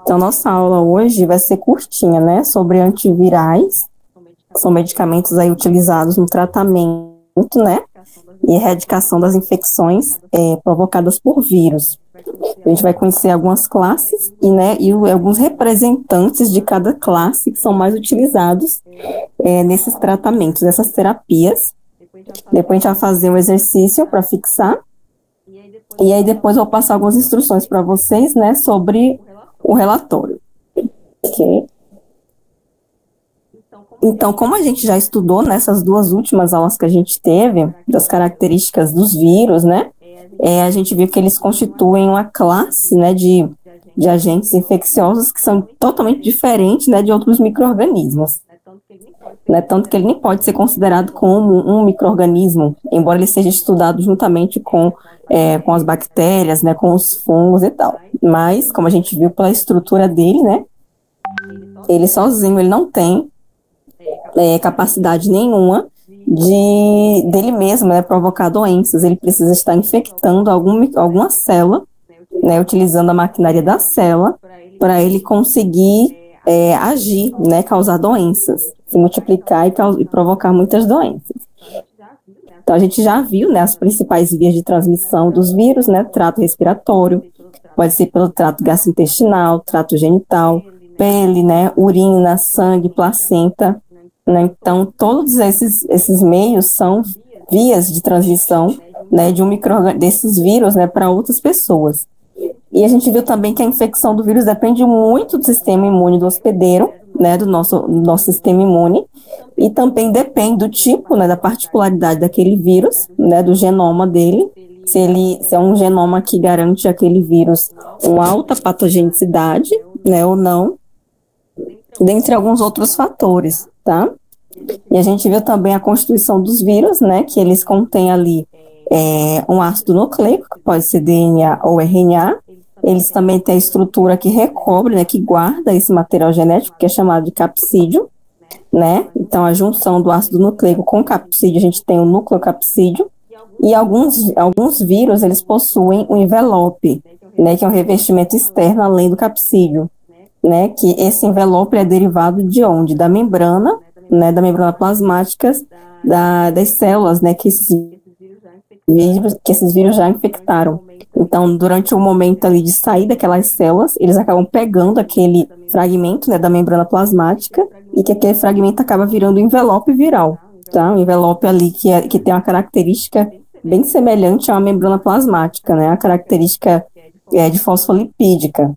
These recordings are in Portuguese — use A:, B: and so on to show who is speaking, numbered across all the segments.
A: Então, nossa aula hoje vai ser curtinha, né? Sobre antivirais, que são medicamentos aí utilizados no tratamento, né? E erradicação das infecções provocadas por vírus. A gente vai conhecer algumas classes e alguns representantes de cada classe que são mais utilizados nesses tratamentos, nessas terapias. Depois a gente vai fazer um exercício para fixar. E aí depois eu vou passar algumas instruções para vocês, né, sobre o relatório. Ok? Então, como a gente já estudou nessas duas últimas aulas que a gente teve, das características dos vírus, né, a gente viu que eles constituem uma classe, né, de agentes infecciosos que são totalmente diferentes, né, de outros micro-organismos. Né, tanto que ele nem pode ser considerado como um micro-organismo, embora ele seja estudado juntamente com as bactérias, né, com os fungos e tal. Mas, como a gente viu pela estrutura dele, né, ele sozinho, ele não tem capacidade nenhuma dele mesmo, né, provocar doenças. Ele precisa estar infectando alguma célula, né, utilizando a maquinaria da célula, para ele conseguir agir, né, causar doenças, se multiplicar e provocar muitas doenças. Então, a gente já viu, né, as principais vias de transmissão dos vírus, né, trato respiratório, pode ser pelo trato gastrointestinal, trato genital, pele, né, urina, sangue, placenta, né. Então, todos esses meios são vias de transmissão, né, desses vírus, né, para outras pessoas. E a gente viu também que a infecção do vírus depende muito do sistema imune do hospedeiro, né, do nosso sistema imune, e também depende do tipo, né, da particularidade daquele vírus, né, do genoma dele, se é um genoma que garante aquele vírus uma alta patogenicidade, né, ou não, dentre alguns outros fatores, tá? E a gente viu também a constituição dos vírus, né, que eles contêm ali um ácido nucleico, que pode ser DNA ou RNA. Eles também têm a estrutura que recobre, né, que guarda esse material genético, que é chamado de capsídeo, né? Então, a junção do ácido nucleico com o capsídeo, a gente tem o nucleocapsídeo, e alguns vírus, eles possuem um envelope, né, que é um revestimento externo além do capsídeo, né, que esse envelope é derivado de onde? Da membrana, né, da membrana plasmática das células, né, que esses vírus já infectaram. Então, durante o momento ali de sair daquelas células, eles acabam pegando aquele fragmento, né, da membrana plasmática, e que aquele fragmento acaba virando um envelope viral, tá? Um envelope ali que tem uma característica bem semelhante a uma membrana plasmática, né? A característica de fosfolipídica,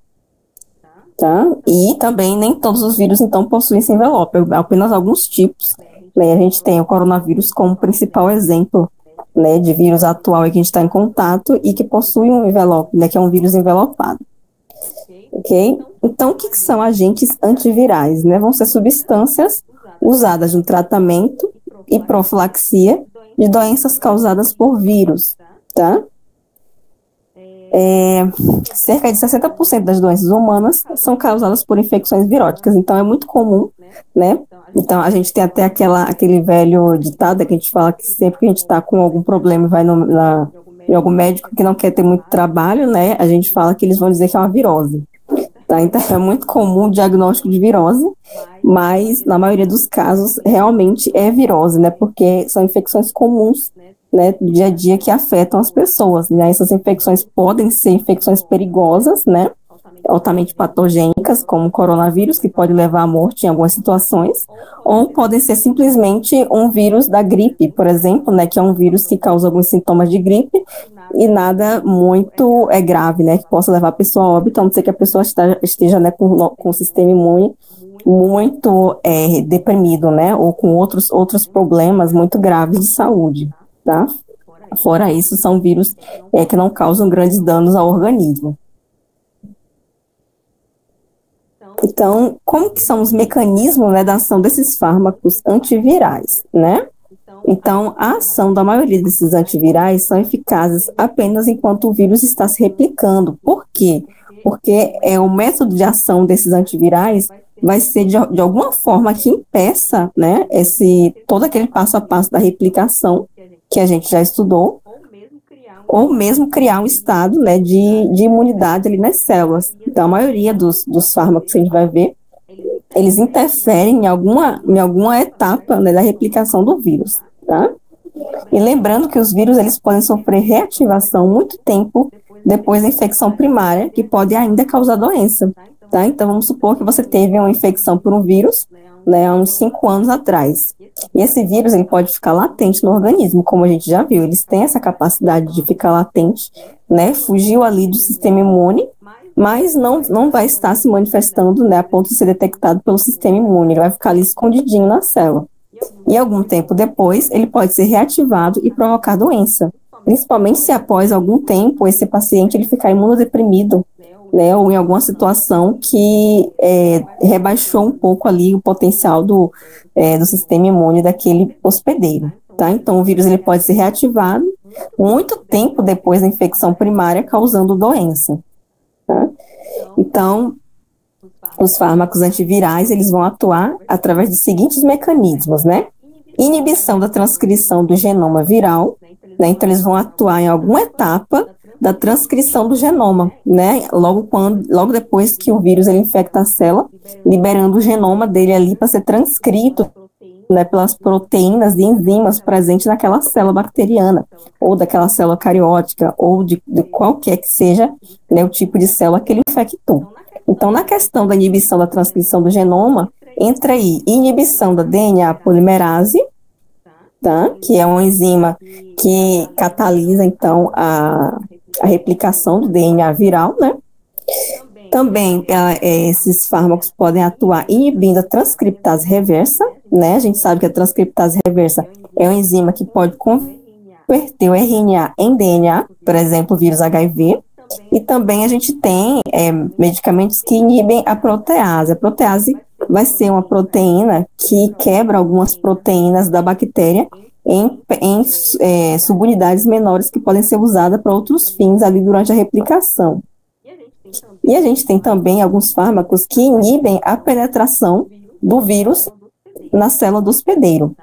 A: tá? E também nem todos os vírus, então, possuem esse envelope, apenas alguns tipos, né? A gente tem o coronavírus como principal exemplo, né, de vírus atual que a gente está em contato e que possui um envelope, né, que é um vírus envelopado. Ok? Então, o que são agentes antivirais? Né? Vão ser substâncias usadas no tratamento e profilaxia de doenças causadas por vírus, tá? Cerca de 60% das doenças humanas são causadas por infecções viróticas, então é muito comum, né? Então a gente tem até aquele velho ditado que a gente fala que sempre que a gente está com algum problema e vai em algum médico que não quer ter muito trabalho, né? A gente fala que eles vão dizer que é uma virose, tá? Então é muito comum o diagnóstico de virose, mas na maioria dos casos realmente é virose, né? Porque são infecções comuns, né, do dia a dia que afetam as pessoas, né? Essas infecções podem ser infecções perigosas, né, altamente patogênicas, como o coronavírus, que pode levar à morte em algumas situações, ou podem ser simplesmente um vírus da gripe, por exemplo, né, que é um vírus que causa alguns sintomas de gripe e nada muito grave, né, que possa levar a pessoa a óbito, a não ser que a pessoa esteja, né, com o sistema imune muito deprimido, né, ou com outros problemas muito graves de saúde. Tá? Fora isso, são vírus que não causam grandes danos ao organismo. Então, como que são os mecanismos, né, da ação desses fármacos antivirais, né? Então, a ação da maioria desses antivirais são eficazes apenas enquanto o vírus está se replicando. Por quê? Porque o método de ação desses antivirais vai ser de alguma forma que impeça, né, todo aquele passo a passo da replicação que a gente já estudou, ou mesmo criar um estado, né, de imunidade ali nas células. Então, a maioria dos fármacos que a gente vai ver, eles interferem em alguma etapa, né, da replicação do vírus, tá? E lembrando que os vírus, eles podem sofrer reativação muito tempo depois da infecção primária, que pode ainda causar doença, tá? Então, vamos supor que você teve uma infecção por um vírus, né, há uns 5 anos atrás. E esse vírus, ele pode ficar latente no organismo, como a gente já viu, eles têm essa capacidade de ficar latente, né, fugiu ali do sistema imune, mas não vai estar se manifestando, né, a ponto de ser detectado pelo sistema imune, ele vai ficar ali escondidinho na célula. E algum tempo depois, ele pode ser reativado e provocar doença, principalmente se após algum tempo esse paciente ele ficar imunodeprimido, né, ou em alguma situação que rebaixou um pouco ali o potencial do sistema imune daquele hospedeiro, tá? Então, o vírus ele pode ser reativado muito tempo depois da infecção primária, causando doença, tá? Então, os fármacos antivirais, eles vão atuar através dos seguintes mecanismos, né? Inibição da transcrição do genoma viral, né? Então, eles vão atuar em alguma etapa da transcrição do genoma, né? Logo depois que o vírus ele infecta a célula, liberando o genoma dele ali para ser transcrito, né, pelas proteínas e enzimas presentes naquela célula bacteriana, ou daquela célula cariótica, ou de qualquer que seja, né, o tipo de célula que ele infectou. Então, na questão da inibição da transcrição do genoma, entra aí inibição da DNA polimerase, tá? Que é uma enzima que catalisa, então, a replicação do DNA viral, né? Também esses fármacos podem atuar inibindo a transcriptase reversa, né? A gente sabe que a transcriptase reversa é uma enzima que pode converter o RNA em DNA, por exemplo, o vírus HIV. E também a gente tem medicamentos que inibem a protease. A protease vai ser uma proteína que quebra algumas proteínas da bactéria em subunidades menores que podem ser usadas para outros fins ali durante a replicação. E a gente tem também alguns fármacos que inibem a penetração do vírus na célula do hospedeiro,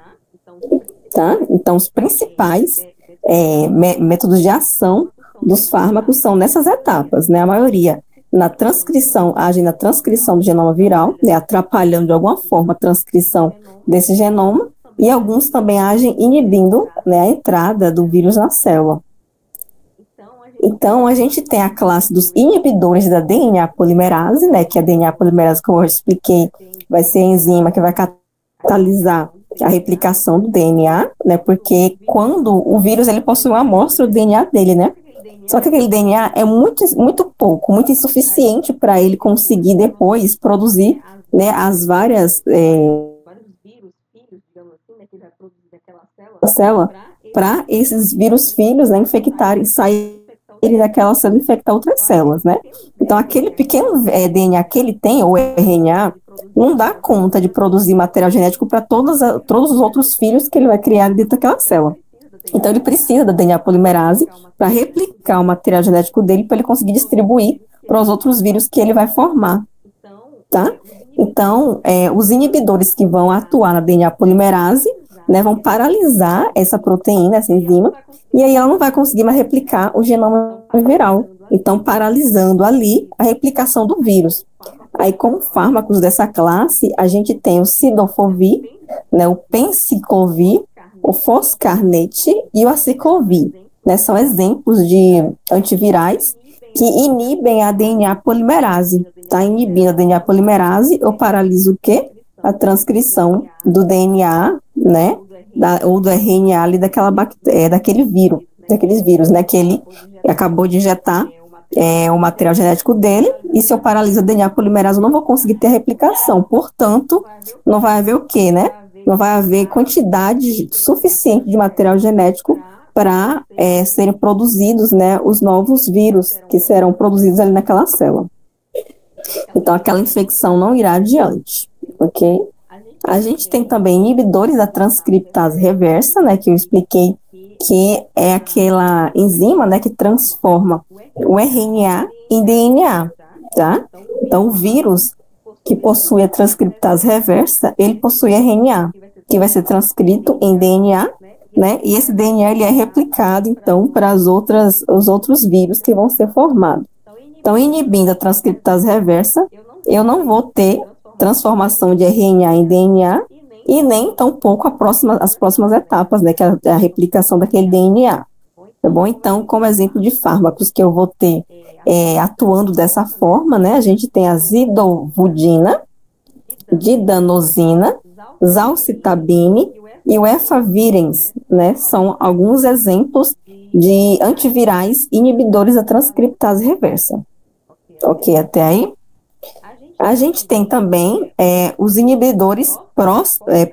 A: tá? Então, os principais métodos de ação dos fármacos são nessas etapas, né? A maioria agem na transcrição do genoma viral, né? Atrapalhando de alguma forma a transcrição desse genoma, e alguns também agem inibindo, né, a entrada do vírus na célula. Então, a gente tem a classe dos inibidores da DNA polimerase, né, que a DNA polimerase, como eu expliquei, vai ser a enzima que vai catalisar a replicação do DNA, né, porque quando o vírus ele possui uma amostra do DNA dele, né, só que aquele DNA é muito pouco, muito insuficiente para ele conseguir depois produzir, né, as várias célula para esses vírus filhos, né, infectarem, saírem daquela célula e infectar outras células, né? Então, aquele pequeno DNA que ele tem, ou RNA, não dá conta de produzir material genético para todos os outros filhos que ele vai criar dentro daquela célula. Então, ele precisa da DNA polimerase para replicar o material genético dele para ele conseguir distribuir para os outros vírus que ele vai formar, tá? Então, os inibidores que vão atuar na DNA polimerase, né, vão paralisar essa proteína, essa enzima, e aí ela não vai conseguir mais replicar o genoma viral. Então, paralisando ali a replicação do vírus. Aí, como fármacos dessa classe, a gente tem o Cidofovir, né, o Penciclovir, o Foscarnet e o Aciclovir, né, são exemplos de antivirais que inibem a DNA polimerase. Tá inibindo a DNA polimerase, eu paraliso o quê? A transcrição do DNA, né, ou do RNA ali daqueles vírus, né, que ele acabou de injetar o material genético dele, e se eu paraliso a DNA polimerase, eu não vou conseguir ter a replicação, portanto, não vai haver o quê, né? Não vai haver quantidade suficiente de material genético para serem produzidos, né, os novos vírus que serão produzidos ali naquela célula. Então, aquela infecção não irá adiante, ok? A gente tem também inibidores da transcriptase reversa, né, que eu expliquei, que é aquela enzima, né, que transforma o RNA em DNA, tá? Então, o vírus que possui a transcriptase reversa, ele possui RNA, que vai ser transcrito em DNA, né? E esse DNA ele é replicado, então, para os outros vírus que vão ser formados. Então, inibindo a transcriptase reversa, eu não vou ter transformação de RNA em DNA e nem tampouco as próximas etapas, né, que é a replicação daquele DNA. Tá bom? Então, como exemplo de fármacos que eu vou ter atuando dessa forma, né, a gente tem a zidovudina, didanosina, zalcitabine e o efavirenz, né, são alguns exemplos de antivirais inibidores da transcriptase reversa. Ok, até aí? A gente tem também os inibidores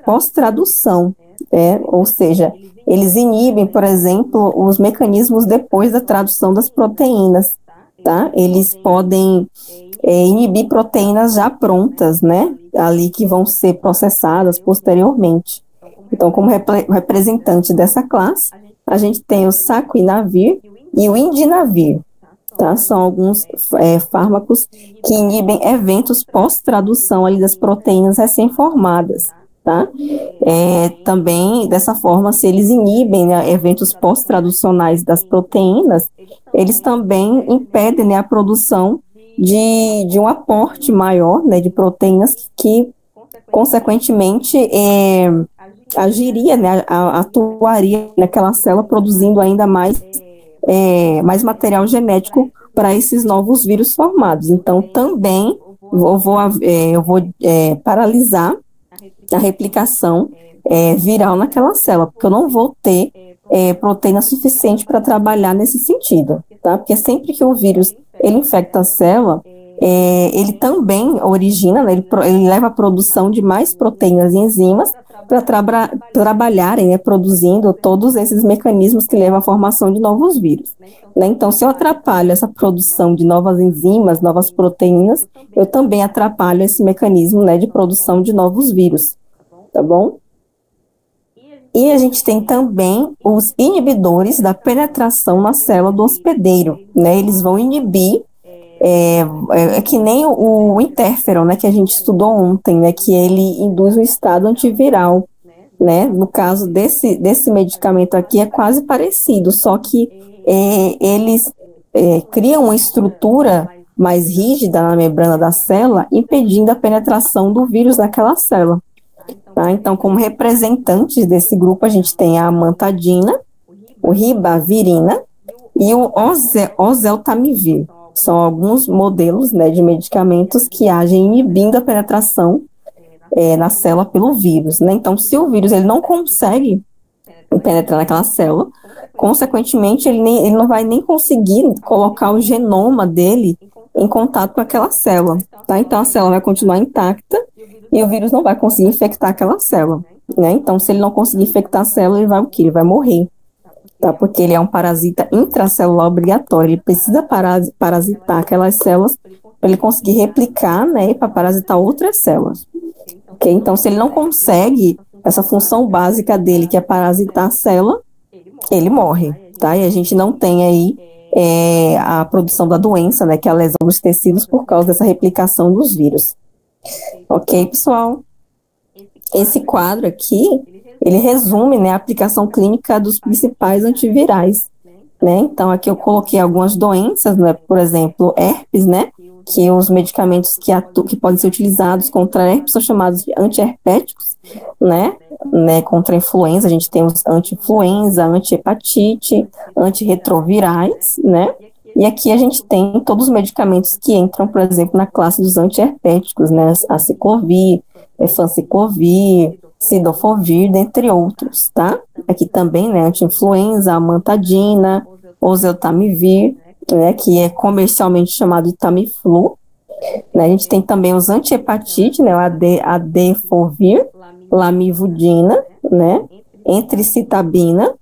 A: pós-tradução, ou seja, eles inibem, por exemplo, os mecanismos depois da tradução das proteínas, tá? Eles podem inibir proteínas já prontas, né? Ali que vão ser processadas posteriormente. Então, como representante dessa classe, a gente tem o saquinavir e o indinavir, tá? São alguns fármacos que inibem eventos pós-tradução ali das proteínas recém-formadas, tá? Também, dessa forma, se eles inibem, né, eventos pós-traducionais das proteínas, eles também impedem, né, a produção de um aporte maior, né, de proteínas que consequentemente, agiria, né, atuaria naquela célula, produzindo ainda mais material genético para esses novos vírus formados. Então, também eu vou paralisar a replicação viral naquela célula, porque eu não vou ter proteína suficiente para trabalhar nesse sentido, tá? Porque sempre que o vírus ele infecta a célula, ele também origina, né, ele leva à produção de mais proteínas e enzimas para trabalharem, né, produzindo todos esses mecanismos que levam à formação de novos vírus, né? Então, se eu atrapalho essa produção de novas enzimas, novas proteínas, eu também atrapalho esse mecanismo, né, de produção de novos vírus, tá bom? E a gente tem também os inibidores da penetração na célula do hospedeiro, né? Eles vão inibir que nem o interferon, né, que a gente estudou ontem, né, que ele induz o estado antiviral, né? No caso desse medicamento aqui é quase parecido, só que eles criam uma estrutura mais rígida na membrana da célula, impedindo a penetração do vírus naquela célula, tá? Então, como representantes desse grupo, a gente tem a amantadina, o ribavirina e o oseltamivir. São alguns modelos, né, de medicamentos que agem inibindo a penetração na célula pelo vírus, né? Então, se o vírus ele não consegue penetrar naquela célula, consequentemente, ele não vai nem conseguir colocar o genoma dele em contato com aquela célula, tá? Então, a célula vai continuar intacta e o vírus não vai conseguir infectar aquela célula, né? Então, se ele não conseguir infectar a célula, ele vai o quê? Ele vai morrer. Tá? Porque ele é um parasita intracelular obrigatório, ele precisa parasitar aquelas células para ele conseguir replicar, né, para parasitar outras células. Okay? Então, se ele não consegue essa função básica dele, que é parasitar a célula, ele morre, tá? E a gente não tem aí a produção da doença, né, que é a lesão dos tecidos por causa dessa replicação dos vírus. Ok, pessoal? Esse quadro aqui, ele resume, né, a aplicação clínica dos principais antivirais, né? Então, aqui eu coloquei algumas doenças, né, por exemplo, herpes, né, que os medicamentos que podem ser utilizados contra herpes são chamados de antiherpéticos, né, contra a influenza, a gente tem os anti-influenza, anti-hepatite, antirretrovirais, né, e aqui a gente tem todos os medicamentos que entram, por exemplo, na classe dos antiherpéticos, né, aciclovir, fanciclovir, cidofovir, dentre outros, tá? Aqui também, né, anti-influenza, amantadina, oseltamivir, né, que é comercialmente chamado de Tamiflu, né? A gente tem também os antihepatite, né, o adefovir, lamivudina, né, entricitabina,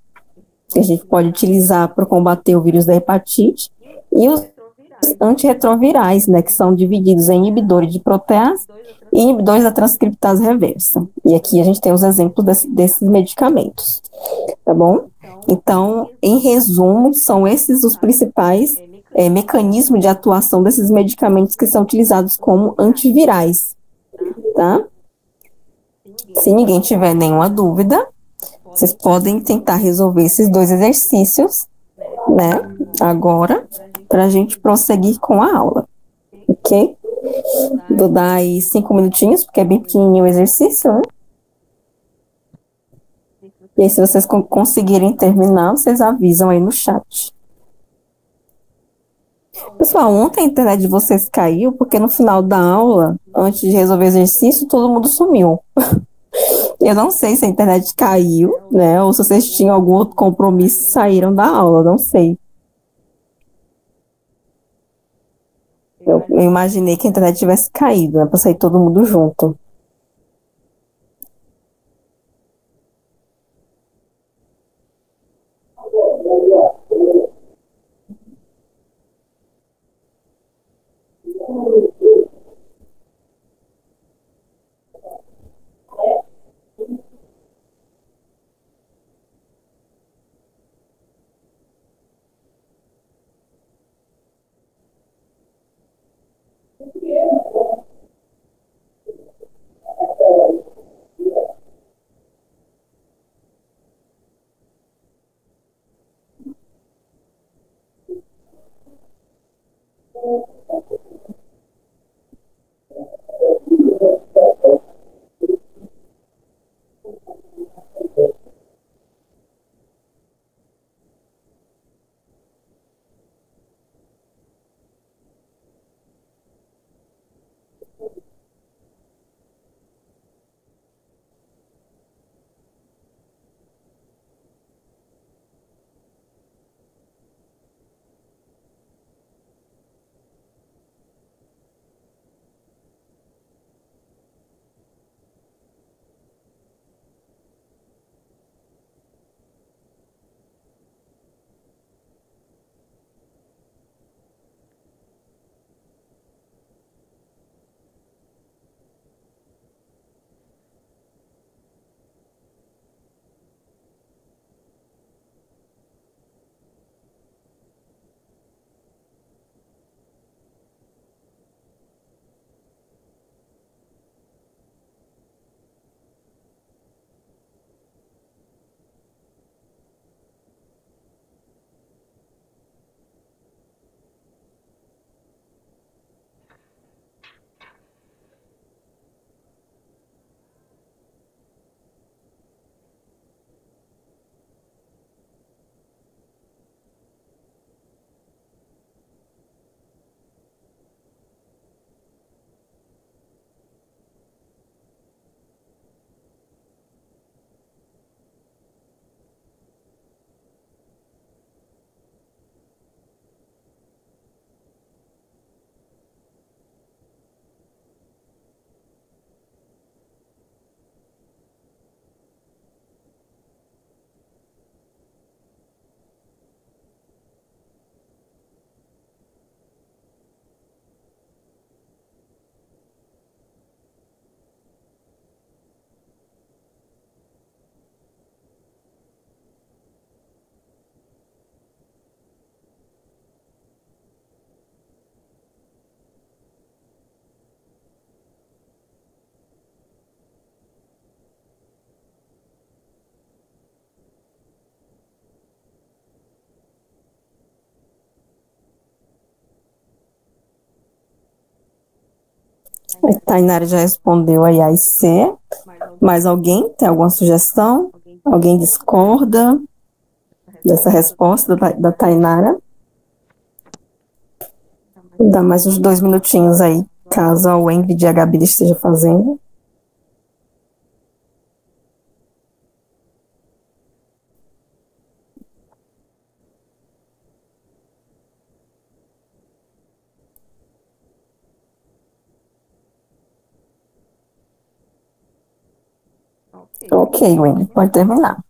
A: que a gente pode utilizar para combater o vírus da hepatite, e os antirretrovirais, né, que são divididos em inibidores de protease e inibidores da transcriptase reversa. E aqui a gente tem os exemplos desses medicamentos, tá bom? Então, em resumo, são esses os principais mecanismos de atuação desses medicamentos que são utilizados como antivirais, tá? Se ninguém tiver nenhuma dúvida, Vocês podem tentar resolver esses dois exercícios, né? Agora, para a gente prosseguir com a aula, ok? Vou dar aí 5 minutinhos, porque é bem pequenininho o exercício, né? E aí, se vocês conseguirem terminar, vocês avisam aí no chat. Pessoal, ontem a internet de vocês caiu, porque no final da aula, antes de resolver o exercício, todo mundo sumiu. Eu não sei se a internet caiu, né? Ou se vocês tinham algum outro compromisso e saíram da aula, não sei. Eu imaginei que a internet tivesse caído, né? Pra sair todo mundo junto. A Tainara já respondeu aí a IC. Mais alguém tem alguma sugestão? Alguém discorda dessa resposta da Tainara? Dá mais uns 2 minutinhos aí, caso a Wendy e a Gabi esteja fazendo. Ok, Wendy, pode terminar.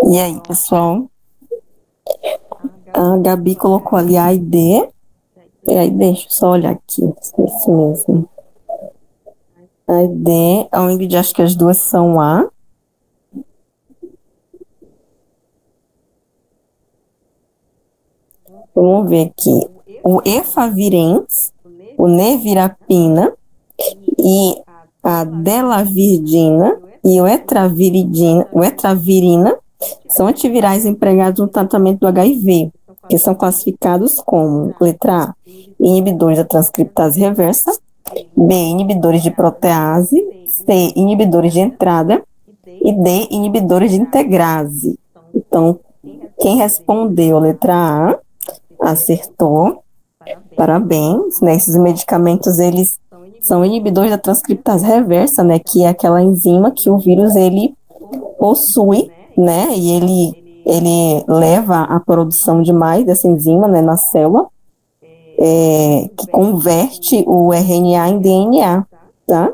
A: E aí, pessoal? A Gabi colocou ali A e D. E aí, deixa eu só olhar aqui. Esse mesmo. A e D. A Ingrid acha que as duas são A. Vamos ver aqui. O efavirenz, o nevirapina e a delavirdina e o etravirina são antivirais empregados no tratamento do HIV, que são classificados como, letra A, inibidores da transcriptase reversa, B, inibidores de protease, C, inibidores de entrada e D, inibidores de integrase. Então, quem respondeu, letra A, acertou. Parabéns, né? Esses medicamentos, eles são inibidores da transcriptase reversa, né? Que é aquela enzima que o vírus, ele possui, né? E ele leva à produção de mais dessa enzima, né? Na célula, que converte o RNA em DNA, tá?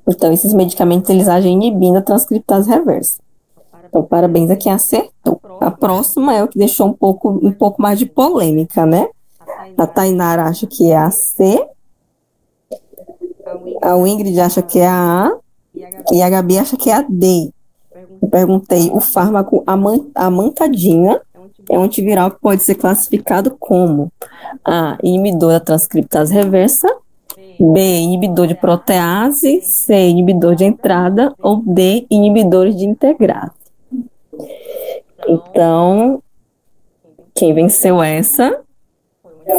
A: Então, esses medicamentos, eles agem inibindo a transcriptase reversa. Então, parabéns a quem acertou. A próxima é o que deixou um pouco mais de polêmica, né? A Tainara acha que é a C, a Ingrid acha que é a A e a Gabi acha que é a D. Eu perguntei, o fármaco amantadina é um antiviral que pode ser classificado como A, inibidor da transcriptase reversa, B, inibidor de protease, C, inibidor de entrada ou D, inibidores de integrase. Então, quem venceu essa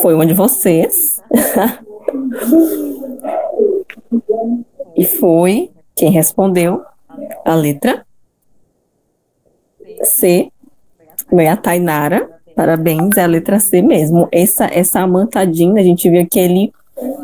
A: foi uma de vocês. E foi quem respondeu a letra C, foi a Tainara. Parabéns, é a letra C mesmo. Essa amantadina, a gente viu que ele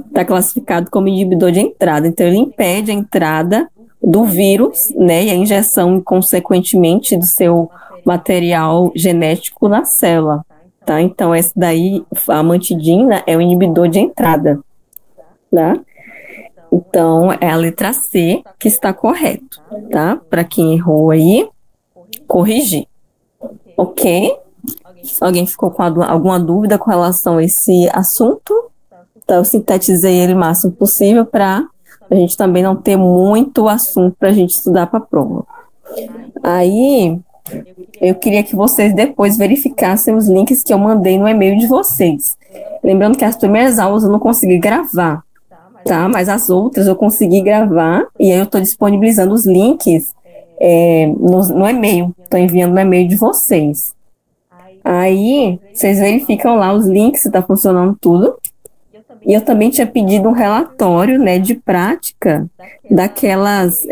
A: está classificado como inibidor de entrada. Então, ele impede a entrada do vírus, né, e a injeção, consequentemente, do seu material genético na célula, tá? Então, esse daí, a amantadina, é o inibidor de entrada, tá? Então, é a letra C que está correto, tá? Para quem errou aí, corrigir. Ok? Alguém ficou com alguma dúvida com relação a esse assunto? Então, eu sintetizei ele o máximo possível para a gente também não ter muito assunto para a gente estudar para a prova. Aí, eu queria que vocês depois verificassem os links que eu mandei no e-mail de vocês. Lembrando que as primeiras aulas eu não consegui gravar, tá? Mas as outras eu consegui gravar e aí eu estou disponibilizando os links no e-mail. Estou enviando no e-mail de vocês. Aí, vocês verificam lá os links se está funcionando tudo. E eu também tinha pedido um relatório, né, de prática daquelas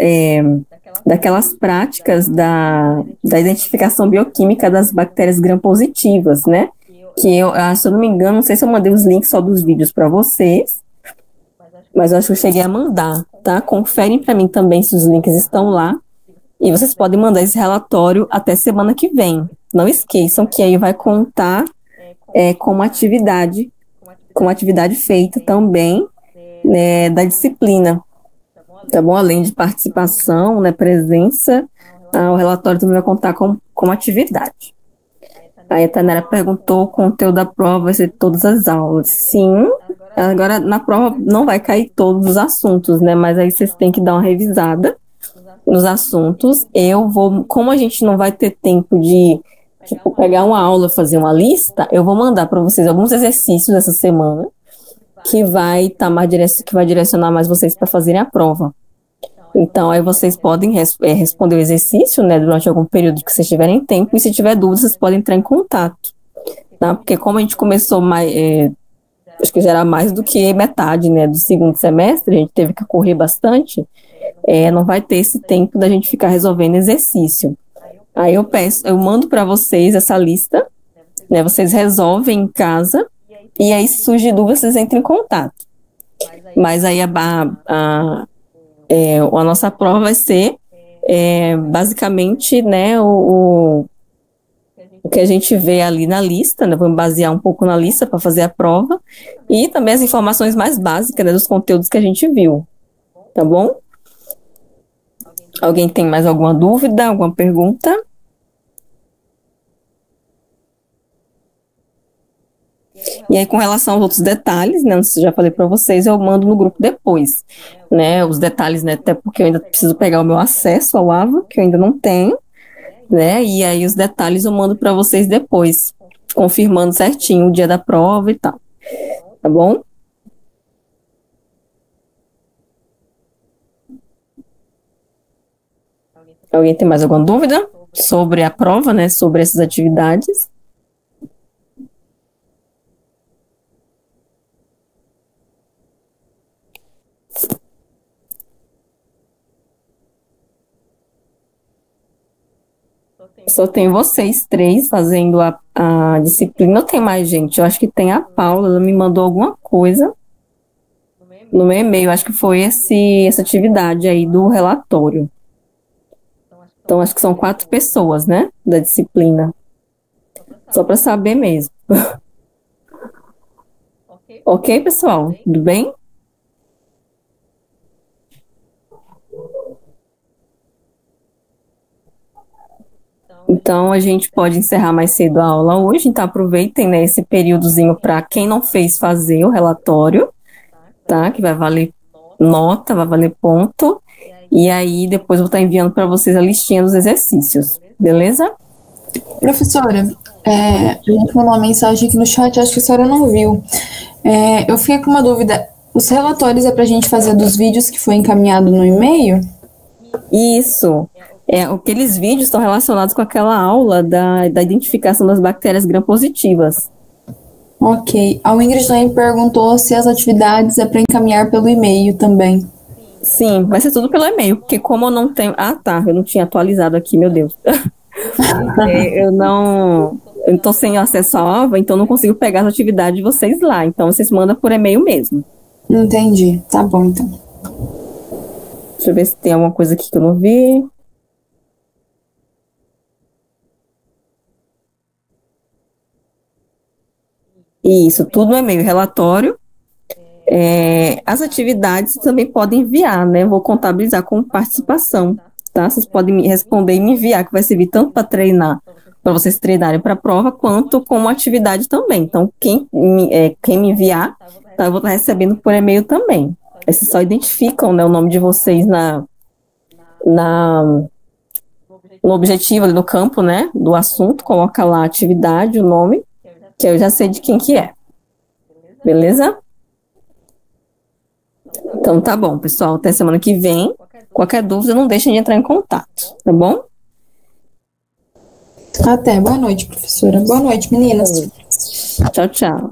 A: práticas da identificação bioquímica das bactérias gram-positivas, né? Que eu, se eu não me engano, não sei se eu mandei os links só dos vídeos para vocês, mas eu acho que eu cheguei a mandar, tá? Conferem para mim também se os links estão lá. E vocês podem mandar esse relatório até semana que vem. Não esqueçam que aí vai contar com uma atividade feita também, né, da disciplina, tá bom? Além de participação, né, presença, o relatório também vai contar com atividade. Aí a Tainara perguntou, o conteúdo da prova vai ser todas as aulas. Sim, agora na prova não vai cair todos os assuntos, né, mas aí vocês têm que dar uma revisada nos assuntos. Eu vou, como a gente não vai ter tempo de pegar uma aula, fazer uma lista, eu vou mandar para vocês alguns exercícios essa semana que vai direcionar mais vocês para fazerem a prova. Então, aí vocês podem responder o exercício, né, durante algum período que vocês tiverem tempo, e se tiver dúvidas, vocês podem entrar em contato, tá? Porque como a gente começou acho que já era mais do que metade, né, do segundo semestre, a gente teve que correr bastante, não vai ter esse tempo da gente ficar resolvendo exercício. Aí eu mando para vocês essa lista, né, vocês resolvem em casa, e aí se surgir dúvida, vocês entram em contato. Mas aí a nossa prova vai ser basicamente, né, o que a gente vê ali na lista, né, vamos basear um pouco na lista para fazer a prova, e também as informações mais básicas, né, dos conteúdos que a gente viu, tá bom? Alguém tem mais alguma dúvida, alguma pergunta? E aí, com relação aos outros detalhes, né, eu já falei para vocês, eu mando no grupo depois, né, os detalhes, né, até porque eu ainda preciso pegar o meu acesso ao AVA, que eu ainda não tenho, né, e aí os detalhes eu mando para vocês depois, confirmando certinho o dia da prova e tal, tá bom? Alguém tem mais alguma dúvida sobre a prova, né, sobre essas atividades? Só tem vocês três fazendo a disciplina. Não tem mais gente. Eu acho que tem a Paula, ela me mandou alguma coisa no meu e-mail. Acho que foi essa atividade aí do relatório. Então, acho que são 4 pessoas, né, da disciplina. Só para saber mesmo. Ok, pessoal? Tudo bem? Então, a gente pode encerrar mais cedo a aula hoje. Então, aproveitem, né, esse períodozinho para quem não fez fazer o relatório, tá? Que vai valer nota, vai valer ponto. E aí, depois eu vou estar enviando para vocês a listinha dos exercícios, beleza?
B: Professora, a gente mandou uma mensagem aqui no chat, acho que a senhora não viu. Eu fiquei com uma dúvida. Os relatórios é para a gente fazer dos vídeos que foi encaminhado no e-mail?
A: Isso. Aqueles vídeos estão relacionados com aquela aula da identificação das bactérias gram-positivas.
B: Ok. A Ingrid também perguntou se as atividades é para encaminhar pelo e-mail também.
A: Sim, vai ser tudo pelo e-mail, porque como eu não tenho. Ah, tá, eu não tinha atualizado aqui, meu Deus. Eu não. Eu estou sem acesso à AVA, então não consigo pegar as atividades de vocês lá. Então vocês mandam por e-mail mesmo.
B: Entendi. Tá bom, então.
A: Deixa eu ver se tem alguma coisa aqui que eu não vi. Isso, tudo no e-mail, relatório. As atividades também podem enviar, né? Vou contabilizar como participação, tá? Vocês podem me responder e me enviar, que vai servir tanto para treinar, para vocês treinarem para a prova, quanto como atividade também. Então, quem me enviar, tá? Eu vou estar recebendo por e-mail também. Aí vocês só identificam, né, o nome de vocês na, no objetivo, ali no campo, né, do assunto, coloca lá a atividade, o nome, que eu já sei de quem que é. Beleza? Então tá bom, pessoal. Até semana que vem. Qualquer dúvida, não deixem de entrar em contato, tá bom?
B: Até. Boa noite, professora. Boa noite, meninas.
A: Tchau, tchau.